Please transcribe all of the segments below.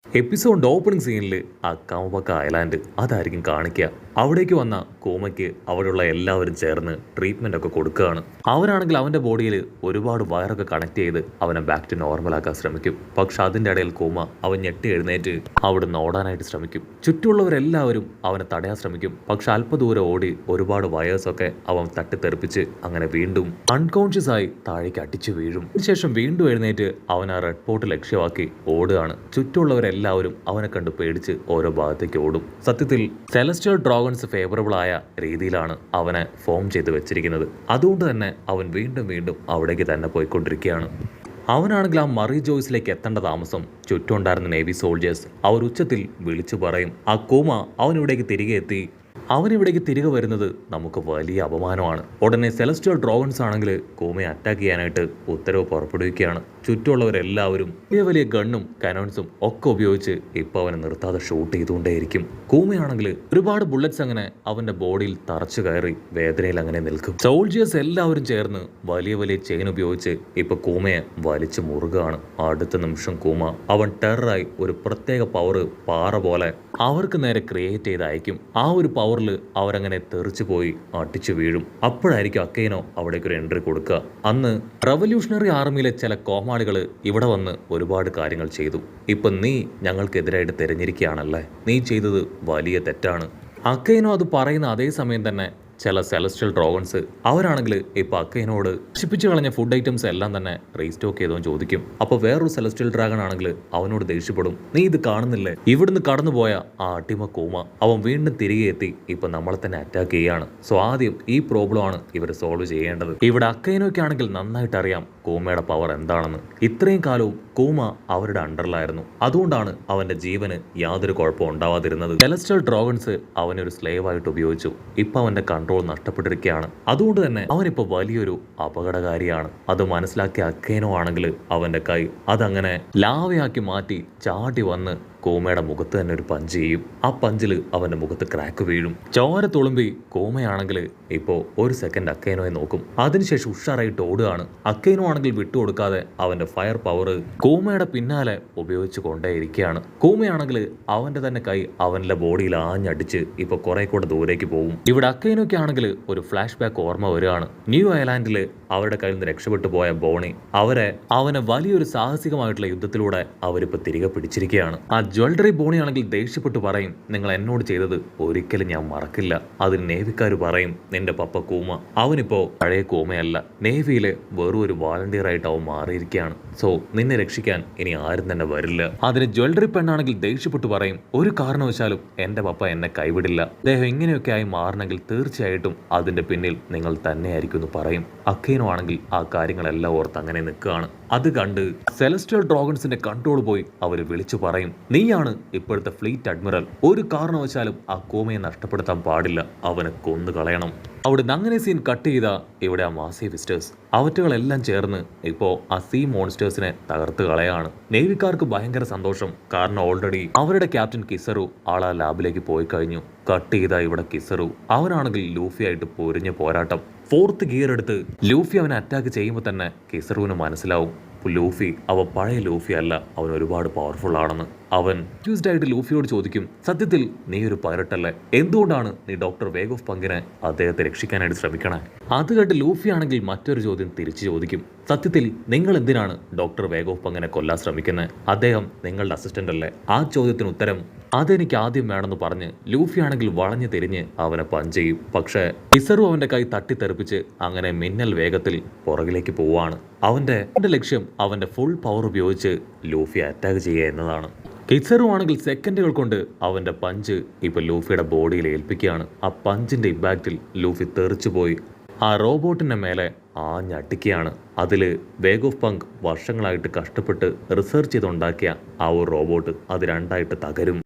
എപ്പിസോഡിന്റെ opening സീനിൽ ആ കമബക്ക island അതായിരിക്കും കാണിക്കുക. അവിടേക്ക് വന്ന കോമയ്ക്ക് അവിടെയുള്ള എല്ലാവരും ചേർന്ന് ട്രീറ്റ്മെന്റ് ഒക്കെ കൊടുക്കുകയാണ്. അവരാണെങ്കിൽ അവന്റെ ബോഡിയിൽ ഒരുപാട് വയറൊക്കെ കണക്ട് ചെയ്ത് അവനെ ബാക്ക് ടു നോർമൽ ആക്കാൻ ശ്രമിക്കും. പക്ഷെ അതിന്റെ ഇടയിൽ കോമ അവൻ ഞെട്ടി എഴുന്നേറ്റ് അവിടുന്ന് ഓടാനായിട്ട് ശ്രമിക്കും. ചുറ്റുമുള്ളവരെല്ലാവരും അവനെ തടയാൻ ശ്രമിക്കും. പക്ഷെ അല്പദൂരം ഓടി ഒരുപാട് വയേഴ്സൊക്കെ അവൻ തട്ടിത്തെറിപ്പിച്ച് അങ്ങനെ വീണ്ടും അൺകോൺഷ്യസ് ആയി താഴേക്ക് അടിച്ചു വീഴും. അതിനുശേഷം വീണ്ടും എഴുന്നേറ്റ് അവൻ ആ റെഡ് പോർട്ട് ലക്ഷ്യമാക്കി ഓടുകയാണ്. ചുറ്റുമുള്ളവരെല്ലാവരും അവനെ കണ്ട് പേടിച്ച് ഓരോ ഭാഗത്തേക്ക് ഓടും. സത്യത്തിൽ സെലസ്റ്റിയൽ ഡ്രാഗൺസ് ഫേവറബിൾ ആയ രീതിയിലാണ് അവനെ ഫോം ചെയ്ത് വെച്ചിരിക്കുന്നത്. അതുകൊണ്ട് തന്നെ അവൻ വീണ്ടും വീണ്ടും അവിടേക്ക് തന്നെ പോയിക്കൊണ്ടിരിക്കുകയാണ്. അവനാണെങ്കിൽ ആ മറി ജോയ്സിലേക്ക് എത്തേണ്ട താമസം ചുറ്റുമുണ്ടായിരുന്ന നേവി സോൾജേഴ്സ് അവർ ഉച്ചത്തിൽ വിളിച്ചു പറയും. ആ കോമ അവനിവിടേക്ക് തിരികെ എത്തി. അവനിവിടേക്ക് തിരികെ വരുന്നത് നമുക്ക് വലിയ അപമാനമാണ്. ഉടനെ സെലസ്റ്റിയൽ ഡ്രാഗൺസ് ആണെങ്കിൽ കോമയെ അറ്റാക്ക് ചെയ്യാനായിട്ട് ഉത്തരവ് പുറപ്പെടുവിക്കുകയാണ്. ചുറ്റുമുള്ളവരെല്ലാവരും വലിയ വലിയ ഗണ്ണും കനോൺസും ഒക്കെ ഉപയോഗിച്ച് ഇപ്പോൾ അവനെ നിർത്താതെ ഷൂട്ട് ചെയ്തുകൊണ്ടേയിരിക്കും. കൂമയാണെങ്കിൽ ഒരുപാട് ബുള്ളറ്റ്സ് അങ്ങനെ അവന്റെ ബോഡിയിൽ തറച്ചു കയറി വേദനയിൽ അങ്ങനെ നിൽക്കും. സോൾജിയേഴ്സ് എല്ലാവരും ചേർന്ന് വലിയ വലിയ ചെയിൻ ഉപയോഗിച്ച് ഇപ്പൊ കൂമയെ വലിച്ചു മുറുകയാണ്. അടുത്ത നിമിഷം കൂമ അവൻ ടെററായി ഒരു പ്രത്യേക പവർ പാറ പോലെ അവർക്ക് നേരെ ക്രിയേറ്റ് ചെയ്ത് അയക്കും. ആ ഒരു പവറിൽ അവരങ്ങനെ തെറിച്ചു പോയി അടിച്ചു വീഴും. അപ്പോഴായിരിക്കും അക്കൈനോ അവിടേക്ക് ഒരു എൻട്രി കൊടുക്കുക. അന്ന് റവല്യൂഷണറി ആർമിയിലെ ചില കോമാളികൾ ഇവിടെ വന്ന് ഒരുപാട് കാര്യങ്ങൾ ചെയ്തു. ഇപ്പൊ നീ ഞങ്ങൾക്കെതിരായിട്ട് തിരഞ്ഞിരിക്കുകയാണല്ലേ, നീ ചെയ്തത് വലിയ തെറ്റാണ്. അക്കൈനോ അത് പറയുന്ന അതേ സമയം തന്നെ ചില സെലസ്റ്റിയൽ ഡ്രാഗൺസ് അവരാണെങ്കിൽ ഇപ്പൊ അക്കൈനോട് നശിപ്പിച്ചു കളഞ്ഞ ഫുഡ് ഐറ്റംസ് എല്ലാം തന്നെ റീസ്റ്റോക്ക് ചെയ്തോ ചോദിക്കും. അപ്പോൾ വേറൊരു സെലസ്റ്റിയൽ ഡ്രാഗൺ ആണെങ്കിൽ അവനോട് ദേഷ്യപ്പെടും. നീ ഇത് കാണുന്നില്ലേ, ഇവിടുന്ന് കടന്നുപോയ ആ അടിമ കോമ അവൻ വീണ്ടും തിരികെ എത്തി ഇപ്പൊ നമ്മളെ തന്നെ അറ്റാക്ക് ചെയ്യാണ്. സോ ആദ്യം ഈ പ്രോബ്ലം ആണ് ഇവർ സോൾവ് ചെയ്യേണ്ടത്. ഇവിടെ അക്കൈനോയ്ക്കാണെങ്കിൽ നന്നായിട്ട് അറിയാം കോമയുടെ പവർ എന്താണെന്ന്. ഇത്രയും കാലവും കോമ അവരുടെ അണ്ടറിലായിരുന്നു. അതുകൊണ്ടാണ് അവന്റെ ജീവന് യാതൊരു കുഴപ്പവും ഉണ്ടാവാതിരുന്നത്. സെലസ്റ്റിയൽ ഡ്രാഗൺസ് അവനൊരു സ്ലേവ് ആയിട്ട് ഉപയോഗിച്ചു. ഇപ്പൊ അവന്റെ കൺട്രോൾ നഷ്ടപ്പെട്ടിരിക്കുകയാണ്. അതുകൊണ്ട് തന്നെ അവനിപ്പോ വലിയൊരു അപകടകാരിയാണ്. അത് മനസ്സിലാക്കിയ അക്കൈനോ ആണെങ്കിൽ അവന്റെ കൈ അതങ്ങനെ ലാവയാക്കി മാറ്റി ചാടി വന്ന് കോമയുടെ മുഖത്ത് തന്നെ ഒരു പഞ്ച് ചെയ്യും. ആ പഞ്ചിൽ അവന്റെ മുഖത്ത് ക്രാക്ക് വീഴും. ചോര തുളുമ്പി കോമയാണെങ്കിൽ ഇപ്പോ ഒരു സെക്കൻഡ് അക്കൈനോയെ നോക്കും. അതിനുശേഷം ഉഷാറായിട്ട് ഓടുകയാണ്. അക്കൈനോ ആണെങ്കിൽ വിട്ടുകൊടുക്കാതെ അവന്റെ ഫയർ പവർ കോമയുടെ പിന്നാലെ ഉപയോഗിച്ചു കൊണ്ടേയിരിക്കുകയാണ്. കോമയാണെങ്കിൽ അവന്റെ തന്നെ കൈ അവന്റെ ബോഡിയിൽ ആഞ്ഞടിച്ച് ഇപ്പൊ കുറെ കൂടെ ദൂരേക്ക് പോകും. ഇവിടെ അക്കൈനോയ്ക്ക് ആണെങ്കിൽ ഒരു ഫ്ലാഷ് ബാക്ക് ഓർമ്മ വരികയാണ്. ന്യൂ ഐലാൻഡില് അവരുടെ കയ്യിൽ നിന്ന് രക്ഷപ്പെട്ടു പോയ ബോണി അവനെ വലിയൊരു സാഹസികമായിട്ടുള്ള യുദ്ധത്തിലൂടെ അവരിപ്പോ തിരികെ പിടിച്ചിരിക്കുകയാണ്. ആ ജ്വല്ലറി ബോണി ആണെങ്കിൽ ദേഷ്യപ്പെട്ട് പറയും, നിങ്ങൾ എന്നോട് ചെയ്തത് ഒരിക്കലും ഞാൻ മറക്കില്ല. അതിന് നേവിക്കാർ പറയും, നിന്റെ പപ്പ കൂമ അവനിപ്പോ പഴയ കൂമയല്ല, നേവിയിലെ വെറും ഒരു വാളണ്ടിയർ ആയിട്ട് അവൻ മാറിയിരിക്കുകയാണ്. സോ നിന്നെ രക്ഷിക്കാൻ ഇനി ആരും തന്നെ വരില്ല. അതിന് ജ്വല്ലറി പെണ്ണാണെങ്കിൽ ദേഷ്യപ്പെട്ട് പറയും, ഒരു കാരണവശാലും എന്റെ പപ്പ എന്നെ കൈവിടില്ല. അദ്ദേഹം ഇങ്ങനെയൊക്കെ ആയി മാറണമെങ്കിൽ തീർച്ചയായിട്ടും അതിന്റെ പിന്നിൽ നിങ്ങൾ തന്നെയായിരിക്കും എന്ന് പറയും. അക്കൈനോ ആണെങ്കിൽ ആ കാര്യങ്ങളെല്ലാം ഓർത്ത് അങ്ങനെ നിൽക്കുകയാണ്. അത് കണ്ട് സെലസ്റ്റിയൽ ഡ്രാഗൺസിന്റെ കൺട്രോൾ പോയി അവർ വിളിച്ചു പറയും, നീയാണ് ഇപ്പോഴത്തെ ഫ്ലീറ്റ് അഡ്മിറൽ. ഒരു കാരണവശാലും ആ കോമയെ നഷ്ടപ്പെടുത്താൻ പാടില്ല, അവനെ കൊന്നു കളയണം. അവിടുന്ന് അങ്ങനെ സീൻ കട്ട് ചെയ്ത ഇവിടെ ആ മാസി വിസ്റ്റേഴ്സ് അവറ്റുകളെല്ലാം ചേർന്ന് ഇപ്പോൾ ആ സീ മോൺസ്റ്റേഴ്സിനെ തകർത്ത് കളയാണ്. നേവിക്കാർക്ക് ഭയങ്കര സന്തോഷം. കാരണം ഓൾറെഡി അവരുടെ ക്യാപ്റ്റൻ കിസറു ആളാ ലാബിലേക്ക് പോയി കഴിഞ്ഞു. കട്ട് ചെയ്ത ഇവിടെ കിസറു അവനാണെങ്കിൽ ലൂഫി ആയിട്ട് പൊരിഞ്ഞ പോരാട്ടം. ഫോർത്ത് ഗിയർ എടുത്ത് ലൂഫി അവനെ അറ്റാക്ക് ചെയ്യുമ്പോൾ തന്നെ കിസറുവിന് മനസ്സിലാവും ലൂഫി അവൻ പഴയ ലൂഫി അല്ല, അവൻ ഒരുപാട് പവർഫുൾ ആണെന്ന്. അവൻ ക്യൂസ്ഡ് ആയിട്ട് ലൂഫിയോട് ചോദിക്കും, സത്യത്തിൽ നീ ഒരു പൈററ്റ് അല്ലേ, എന്തുകൊണ്ടാണ് നീ ഡോക്ടർ വേഗ് ഓഫ് പങ്കിനെ അദ്ദേഹത്തെ രക്ഷിക്കാനായിട്ട് ശ്രമിക്കണേ? അത് കേട്ട് ലൂഫി ആണെങ്കിൽ മറ്റൊരു ചോദ്യം തിരിച്ചു ചോദിക്കും, സത്യത്തിൽ നിങ്ങൾ എന്തിനാണ് ഡോക്ടർ വേഗ് ഓഫ് പങ്കിനെ കൊല്ലാൻ ശ്രമിക്കുന്നത്? അദ്ദേഹം നിങ്ങളുടെ അസിസ്റ്റന്റ് അല്ലേ? ആ ചോദ്യത്തിന് ഉത്തരം അതെനിക്ക് ആദ്യം വേണമെന്ന് പറഞ്ഞ് ലൂഫി ആണെങ്കിൽ വളഞ്ഞു തിരിഞ്ഞ് അവനെ പഞ്ച് ചെയ്യും. പക്ഷേ കിസറു അവന്റെ കൈ തട്ടിത്തെറിപ്പിച്ച് അങ്ങനെ മിന്നൽ വേഗത്തിൽ പുറകിലേക്ക് പോവാണ്. അവന്റെ ലക്ഷ്യം അവന്റെ ഫുൾ പവർ ഉപയോഗിച്ച് ലൂഫി അറ്റാക്ക് ചെയ്യുക എന്നതാണ്. കിസറു ആണെങ്കിൽ സെക്കൻഡുകൾ കൊണ്ട് അവന്റെ പഞ്ച് ഇപ്പൊ ലൂഫിയുടെ ബോഡിയിൽ ഏൽപ്പിക്കുകയാണ്. ആ പഞ്ചിന്റെ ഇമ്പാക്റ്റിൽ ലൂഫി തെറിച്ചു പോയി ആ റോബോട്ടിന്റെ മേലെ ആഞ്ഞടിക്കുകയാണ്. അതിൽ വേഗ് ഓഫ് പങ്ക് വർഷങ്ങളായിട്ട് കഷ്ടപ്പെട്ട് റിസർച്ച് ചെയ്തുണ്ടാക്കിയ ആ ഒരു റോബോട്ട് അത് രണ്ടായിട്ട് തകരും.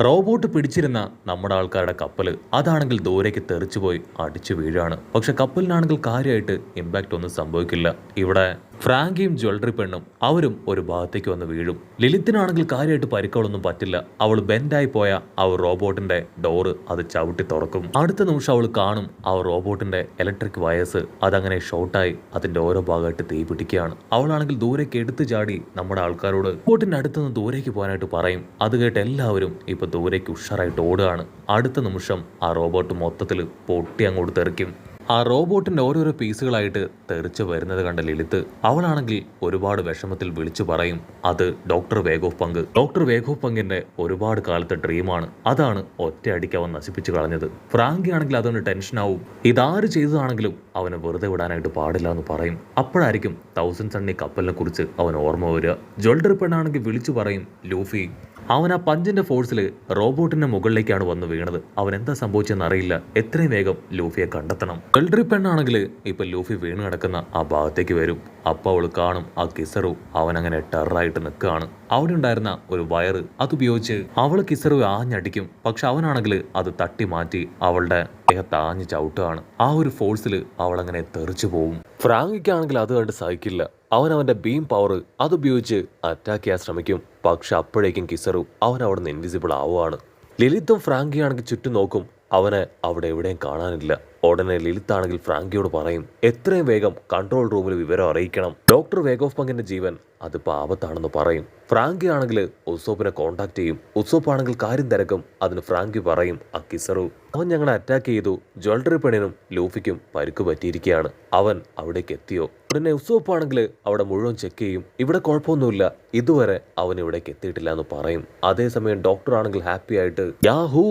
റോബോട്ട് പിടിച്ചിരുന്ന നമ്മുടെ ആൾക്കാരുടെ കപ്പൽ അതാണെങ്കിൽ ദൂരേക്ക് തെറിച്ചുപോയി അടിച്ചു വീഴാണ്. പക്ഷെ കപ്പലിനാണെങ്കിൽ കാര്യമായിട്ട് ഇമ്പാക്റ്റ് ഒന്നും സംഭവിക്കില്ല. ഇവിടെ ഫ്രാങ്കിയും ജ്വല്ലറി പെണ്ണും അവരും ഒരു ഭാഗത്തേക്ക് വന്ന് വീഴും. ലിലിത്തിനാണെങ്കിൽ കാര്യമായിട്ട് പരിക്കുകളൊന്നും പറ്റില്ല. അവൾ ബെൻഡായി പോയ ആ റോബോട്ടിന്റെ ഡോറ് അത് ചവിട്ടി തുറക്കും. അടുത്ത നിമിഷം അവൾ കാണും ആ റോബോട്ടിന്റെ ഇലക്ട്രിക് വയേഴ്സ് അതങ്ങനെ ഷോർട്ടായി അതിന്റെ ഓരോ ഭാഗമായിട്ട് തീ പിടിക്കുകയാണ്. അവളാണെങ്കിൽ ദൂരേക്ക് എടുത്തു ചാടി നമ്മുടെ ആൾക്കാരോട് റോബോട്ടിന്റെ അടുത്തുനിന്ന് ദൂരേക്ക് പോകാനായിട്ട് പറയും. അത് കേട്ട് എല്ലാവരും ഇപ്പൊ ദൂരേക്ക് ഉഷാറായിട്ട് ഓടുകയാണ്. അടുത്ത നിമിഷം ആ റോബോട്ട് മൊത്തത്തിൽ പൊട്ടി അങ്ങോട്ട് തെറിക്കും. ആ റോബോട്ടിന്റെ ഓരോരോ പീസുകളായിട്ട് തെറിച്ച് വരുന്നത് കണ്ട ലിലിത്ത് അവളാണെങ്കിൽ ഒരുപാട് വിഷമത്തിൽ വിളിച്ചു പറയും അത് ഡോക്ടർ വേഗോഫ് പങ്ക്. ഡോക്ടർ വേഗോഫ് പങ്കിന്റെ ഒരുപാട് കാലത്തെ ഡ്രീമാണ്. അതാണ് ഒറ്റയടിക്ക് അവൻ നശിപ്പിച്ചു കളഞ്ഞത്. ഫ്രാങ്കി ആണെങ്കിൽ അതൊന്ന് ടെൻഷനാവും. ഇതാര് ചെയ്തതാണെങ്കിലും അവനെ വെറുതെ വിടാനായിട്ട് പാടില്ല എന്ന് പറയും. അപ്പോഴായിരിക്കും 1000 സണ്ണി കപ്പലിനെ കുറിച്ച് അവൻ ഓർമ്മ വരിക. ജ്വല്ലറി പെണ്ണാണെങ്കിൽ വിളിച്ചു പറയും ലൂഫി അവൻ ആ പഞ്ചിന്റെ ഫോഴ്സിൽ റോബോട്ടിന്റെ മുകളിലേക്കാണ് വന്ന് വീണത്. അവൻ എന്താ സംഭവിച്ചെന്ന് അറിയില്ല. എത്രയും വേഗം ലൂഫിയെ കണ്ടെത്തണം. ജ്വല്ലറി പെണ്ണാണെങ്കിൽ ഇപ്പൊ ലൂഫി വീണ് കിടക്കുന്ന ആ ഭാഗത്തേക്ക് വരും. അപ്പൊ അവൾ കാണും ആ കിസറു അവൻ അങ്ങനെ ടെററായിട്ട് നിൽക്കുകയാണ്. അവിടെ ഉണ്ടായിരുന്ന ഒരു വയറ് അതുപയോഗിച്ച് അവൾ കിസറു ആഞ്ഞടിക്കും. പക്ഷെ അവനാണെങ്കിൽ അത് തട്ടി മാറ്റി അവളുടെ ദേഹത്ത് ആഞ്ഞ് ചവിട്ടുകയാണ്. ആ ഒരു ഫോഴ്സിൽ അവൾ അങ്ങനെ തെറിച്ചു പോകും. ഫ്രാങ്കിക്കാണെങ്കിൽ അത് കണ്ട് സഹിക്കില്ല. അവന്റെ ബീം പവർ അതുപയോഗിച്ച് അറ്റാക്ക് ചെയ്യാൻ ശ്രമിക്കും. പക്ഷെ അപ്പോഴേക്കും കിസറു അവൻ അവിടെ നിന്ന് ഇൻവിസിബിൾ ആവുകയാണ്. ലിലിത്തും ഫ്രാങ്കിയാണെങ്കിൽ ചുറ്റും നോക്കും. അവനെ അവിടെ എവിടെയും കാണാനില്ല. ഉടനെ ലിലിത്താണെങ്കിൽ ഫ്രാങ്കിയോട് പറയും എത്രയും വേഗം കൺട്രോൾ റൂമിൽ വിവരം അറിയിക്കണം. ഡോക്ടർ വേഗോഫ് പങ്കിന്റെ ജീവൻ അതിപ്പോൾ ആപത്താണെന്ന് പറയും. ഫ്രാങ്കി ആണെങ്കിൽ ഉസോപ്പിനെ കോണ്ടാക്ട് ചെയ്യും. ഉസോപ്പ് ആണെങ്കിൽ കാര്യം തിരക്കും. അതിന് ഫ്രാങ്കി പറയും ആ കിസറു അവൻ ഞങ്ങളെ അറ്റാക്ക് ചെയ്തു. ജ്വല്ലറി പെണ്ണിനും ലൂഫിക്കും പരിക്ക് പറ്റിയിരിക്കുകയാണ്. അവൻ അവിടേക്ക് എത്തിയോ? ഉടനെ ഉസോപ്പ് ആണെങ്കിൽ അവിടെ മുഴുവൻ ചെക്ക് ചെയ്യും. ഇവിടെ കുഴപ്പമൊന്നുമില്ല, ഇതുവരെ അവൻ ഇവിടേക്ക് എത്തിയിട്ടില്ല എന്ന് പറയും. അതേസമയം ഡോക്ടർ ആണെങ്കിൽ ഹാപ്പി ആയിട്ട് യാഹൂ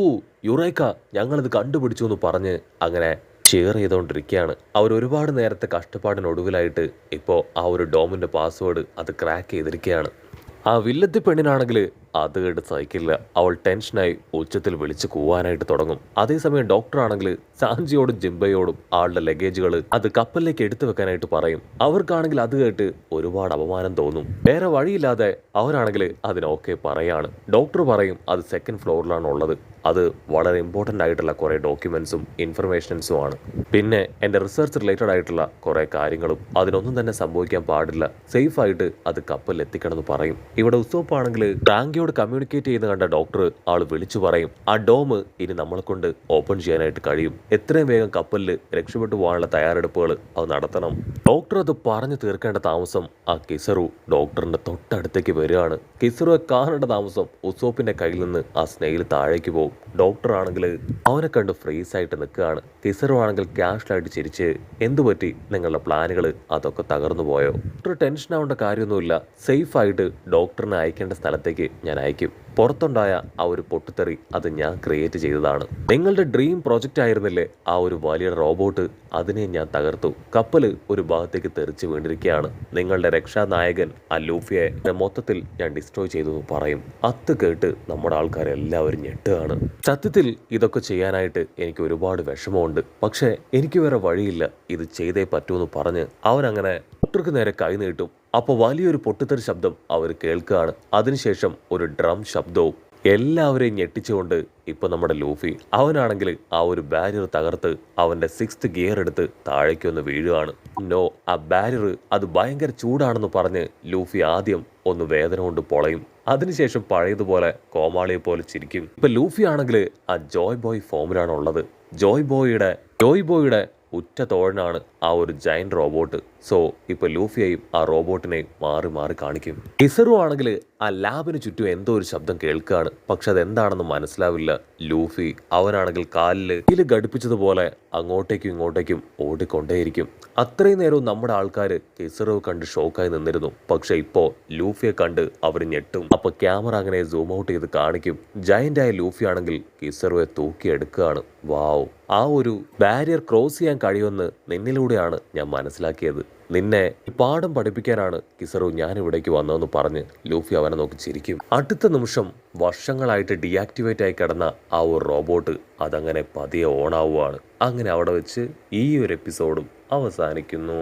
യുറേക്ക ഞങ്ങളിത് കണ്ടുപിടിച്ചു എന്ന് പറഞ്ഞ് അങ്ങനെ ഷെയർ ചെയ്തുകൊണ്ടിരിക്കുകയാണ്. അവർ ഒരുപാട് നേരത്തെ കഷ്ടപ്പാടിനൊടുവിലായിട്ട് ഇപ്പോൾ ആ ഒരു ഡോമിന്റെ പാസ്വേഡ് അത് ക്രാക്ക് ചെയ്തിരിക്കുകയാണ്. ആ വില്ലത്തി പെണ്ണിനാണെങ്കിൽ അത് കേട്ട് സഹിക്കില്ല. അവൾ ടെൻഷനായി ഉച്ചത്തിൽ വിളിച്ച് കൂവാനായിട്ട് തുടങ്ങും. അതേസമയം ഡോക്ടർ ആണെങ്കിൽ സാഞ്ചിയോടും ജിംബയോടും ആളുടെ ലഗേജുകൾ അത് കപ്പലിലേക്ക് എടുത്തു വെക്കാനായിട്ട് പറയും. അവർക്കാണെങ്കിൽ അത് കേട്ട് ഒരുപാട് അപമാനം തോന്നും. വേറെ വഴിയില്ലാതെ അവരാണെങ്കിൽ അതിനൊക്കെ പറയാണ്. ഡോക്ടർ പറയും അത് 2nd ഫ്ലോറിലാണ് ഉള്ളത്. അത് വളരെ ഇമ്പോർട്ടൻ്റ് ആയിട്ടുള്ള കുറേ ഡോക്യുമെന്റ്സും ഇൻഫർമേഷൻസും ആണ്. പിന്നെ എൻ്റെ റിസർച്ച് റിലേറ്റഡ് ആയിട്ടുള്ള കുറേ കാര്യങ്ങളും അതിനൊന്നും തന്നെ സംഭവിക്കാൻ പാടില്ല. സേഫ് ആയിട്ട് അത് കപ്പലിൽ എത്തിക്കണമെന്ന് പറയും. ഇവിടെ ഉസോപ്പ് ആണെങ്കിൽ ഫ്രാങ്കിയോട് കമ്മ്യൂണിക്കേറ്റ് ചെയ്യുന്ന കണ്ട ഡോക്ടർ ആൾ വിളിച്ചു പറയും ആ ഡോം ഇനി നമ്മളെ കൊണ്ട് ഓപ്പൺ ചെയ്യാനായിട്ട് കഴിയും. എത്രയും വേഗം കപ്പലിൽ രക്ഷപ്പെട്ടു പോകാനുള്ള തയ്യാറെടുപ്പുകൾ അത് നടത്തണം. ഡോക്ടർ അത് പറഞ്ഞു തീർക്കേണ്ട താമസം ആ കിസറു ഡോക്ടറിന്റെ തൊട്ടടുത്തേക്ക് വരികയാണ്. കിസറുവെ കാണേണ്ട താമസം ഉസോപ്പിന്റെ കയ്യിൽ നിന്ന് ആ സ്നെയിൽ താഴേക്ക് പോകും. ഡോക്ടർ ആണെങ്കിൽ അവനെ കണ്ട് ഫ്രീസ് ആയിട്ട് നിൽക്കുകയാണ്. കിസറു ആണെങ്കിൽ ക്യാഷ്ലായിട്ട് ചിരിച്ച് എന്തു പറ്റി നിങ്ങളുടെ പ്ലാനുകൾ അതൊക്കെ തകർന്നു പോയോ? ഡോക്ടർ ടെൻഷൻ ആവേണ്ട കാര്യമൊന്നുമില്ല. സേഫ് ആയിട്ട് ഡോക്ടറിനെ അയക്കേണ്ട സ്ഥലത്തേക്ക് ഞാൻ അയക്കും. പുറത്തുണ്ടായ ആ ഒരു പൊട്ടിത്തെറി അത് ഞാൻ ക്രിയേറ്റ് ചെയ്തതാണ്. നിങ്ങളുടെ ഡ്രീം പ്രോജക്റ്റ് ആയിരുന്നില്ലേ ആ ഒരു വലിയ റോബോട്ട്, അതിനെ ഞാൻ തകർത്തു. കപ്പല് ഒരു ഭാഗത്തേക്ക് തെറിച്ച് വീണ്ടിരിക്കുകയാണ്. നിങ്ങളുടെ രക്ഷാനായകൻ ആ ലൂഫിയെ മൊത്തത്തിൽ ഞാൻ ഡിസ്ട്രോയ് ചെയ്തു എന്ന് പറയും. അത് കേട്ട് നമ്മുടെ ആൾക്കാരെല്ലാവരും ഞെട്ടുകയാണ്. സത്യത്തിൽ ഇതൊക്കെ ചെയ്യാനായിട്ട് എനിക്ക് ഒരുപാട് വിഷമമുണ്ട്. പക്ഷേ എനിക്ക് വേറെ വഴിയില്ല, ഇത് ചെയ്തേ പറ്റൂന്ന് പറഞ്ഞ് അവനങ്ങനെ ഡോക്ടർക്ക് നേരെ കൈ നീട്ടും. അപ്പോൾ വലിയൊരു പൊട്ടിത്തെറി ശബ്ദം അവർ കേൾക്കുകയാണ്. അതിനുശേഷം ഒരു ഡ്രം ശബ്ദവും എല്ലാവരെയും ഞെട്ടിച്ചുകൊണ്ട് ഇപ്പൊ നമ്മുടെ ലൂഫി അവനാണെങ്കിൽ ആ ഒരു ബാരിയർ തകർത്ത് അവന്റെ 6th ഗിയർ എടുത്ത് താഴേക്ക് ഒന്ന് വീഴുകയാണ്. നോ, ആ ബാരിയർ അത് ഭയങ്കര ചൂടാണെന്ന് പറഞ്ഞ് ലൂഫി ആദ്യം ഒന്ന് വേദന കൊണ്ട് പൊളയും. അതിനുശേഷം പഴയതുപോലെ കോമാളിയെ പോലെ ചിരിക്കും. ഇപ്പൊ ലൂഫി ആണെങ്കിൽ ആ ജോയ് ബോയ് ഫോമിലാണ് ഉള്ളത്. ജോയ് ബോയുടെ ഉറ്റ തോഴനാണ് ആ ഒരു ജയന്റ് റോബോട്ട്. സോ ഇപ്പൊ ലൂഫിയെയും ആ റോബോട്ടിനെയും മാറി മാറി കാണിക്കും. കിസറു ആണെങ്കിൽ ആ ലാബിന് ചുറ്റും എന്തോ ഒരു ശബ്ദം കേൾക്കുകയാണ്. പക്ഷെ അതെന്താണെന്ന് മനസ്സിലാവില്ല. ലൂഫി അവനാണെങ്കിൽ കാലിൽ ഘടിപ്പിച്ചതുപോലെ അങ്ങോട്ടേക്കും ഇങ്ങോട്ടേക്കും ഓടിക്കൊണ്ടേയിരിക്കും. അത്രയും നേരവും നമ്മുടെ ആൾക്കാർ കിസറു കണ്ട് ഷോക്കായി നിന്നിരുന്നു. പക്ഷെ ഇപ്പോ ലൂഫിയെ കണ്ട് അവർ ഞെട്ടും. അപ്പൊ ക്യാമറ അങ്ങനെ സൂം ഔട്ട് ചെയ്ത് കാണിക്കും. ജയന്റായ ലൂഫി ആണെങ്കിൽ കിസറുവെ തൂക്കിയെടുക്കുകയാണ്. വാവ്, ആ ഒരു ബാരിയർ ക്രോസ് ചെയ്യാൻ കഴിയുമെന്ന് നിന്നിലൂടെയാണ് ഞാൻ മനസ്സിലാക്കിയത്. നിന്നെ പാഠം പഠിപ്പിക്കാനാണ് കിസറു ഞാൻ ഇവിടേക്ക് വന്നതെന്ന് പറഞ്ഞ് ലൂഫി അവനെ നോക്കി ചിരിക്കും. അടുത്ത നിമിഷം വർഷങ്ങളായിട്ട് ഡീആക്ടിവേറ്റ് ആയി കിടന്ന ആ ഒരു റോബോട്ട് അതങ്ങനെ പതിയെ ഓണാവുകയാണ്. അങ്ങനെ അവിടെ വെച്ച് ഈ ഒരു എപ്പിസോഡും അവസാനിക്കുന്നു.